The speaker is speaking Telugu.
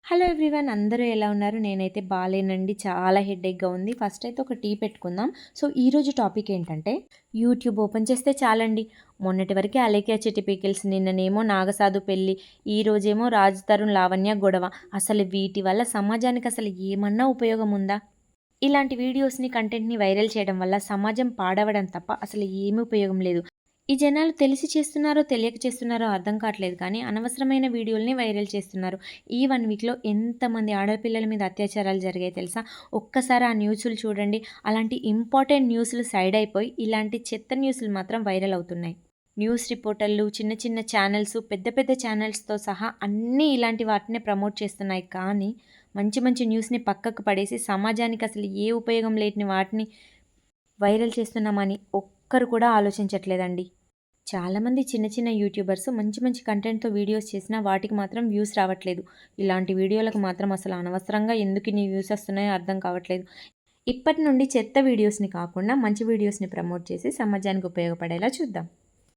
హలో ఎవ్రీవన్, అందరూ ఎలా ఉన్నారు? నేనైతే బాలేనండి. చాలా హెడేక్‌గా ఉంది. ఫస్ట్ అయితే ఒక టీ పెట్టుకుందాం. సో, ఈరోజు టాపిక్ ఏంటంటే యూట్యూబ్ ఓపెన్ చేస్తే చాలండి. మొన్నటి వరకే 'అలేఖ్య చిట్టి పీకిల్స్', నిన్ననేమో 'నాగసాధు పెళ్లి', ఈరోజేమో 'రాజ్ తరుణ్ లావణ్య' గొడవ. అసలు వీటి వల్ల సమాజానికి అసలు ఏమన్నా ఉపయోగం ఉందా? ఇలాంటి వీడియోస్‌ని, కంటెంట్‌ని వైరల్ చేయడం వల్ల సమాజం పాడవడం తప్ప అసలు ఏమీ ఉపయోగం లేదు. ఈ జనాలు తెలిసి చేస్తున్నారో, తెలియక చేస్తున్నారో అర్థం కావట్లేదు కానీ, అనవసరమైన వీడియోలని వైరల్ చేస్తున్నారు. ఈ 1 వీక్‌లో ఎంతమంది ఆడపిల్లల మీద అత్యాచారాలు జరిగాయి తెలుసా? ఒక్కసారి ఆ న్యూసులు చూడండి. అలాంటి ఇంపార్టెంట్ న్యూస్‌లు సైడ్ అయిపోయి, ఇలాంటి చెత్త న్యూసులు మాత్రం వైరల్ అవుతున్నాయి. న్యూస్ రిపోర్టర్లు, చిన్న చిన్న ఛానల్స్, పెద్ద పెద్ద ఛానల్స్‌తో సహా అన్నీ ఇలాంటి వాటినే ప్రమోట్ చేస్తున్నాయి. కానీ, మంచి మంచి న్యూస్‌ని పక్కకు పడేసి, సమాజానికి అసలు ఏ ఉపయోగం లేని వాటిని వైరల్ చేస్తున్నామని ఒక్కరు కూడా ఆలోచించట్లేదండి. చాలామంది చిన్న చిన్న యూట్యూబర్స్ మంచి మంచి కంటెంట్‌తో వీడియోస్ చేసినా వాటికి మాత్రం వ్యూస్ రావట్లేదు. ఇలాంటి వీడియోలకు మాత్రం అసలు అనవసరంగా ఎందుకు ఇన్ని వ్యూస్ వస్తున్నాయో అర్థం కావట్లేదు. ఇప్పటి నుండి చెత్త వీడియోస్‌ని కాకుండా మంచి వీడియోస్‌ని ప్రమోట్ చేసి సమాజానికి ఉపయోగపడేలా చూద్దాం.